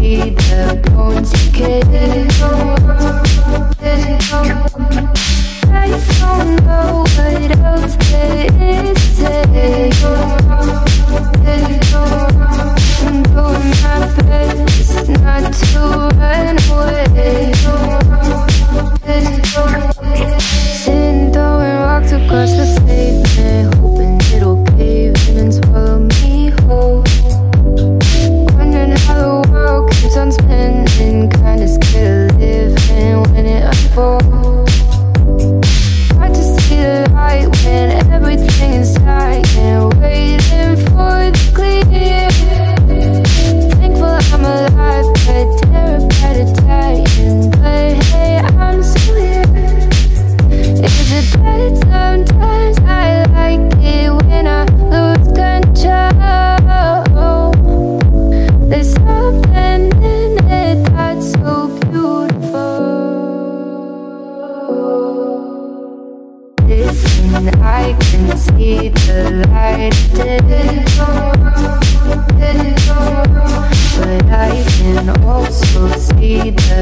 see the bones decay. I don't know what else there is to say. I'm doing my best not to run away. Sitting throwing rocks across the pavement, hoping it'll cave in and swallow me whole. Wondering how the world keeps on spinning, kinda scared of living when it unfolds. Hard to see the light when everything is dying, waiting for the clear. Thankful I'm alive, but terrified of dying. But hey, I'm still here. Is it bad? Sometimes I like it when I lose control. There's something in it that's so beautiful. Listen, I can see the light, but I can also see the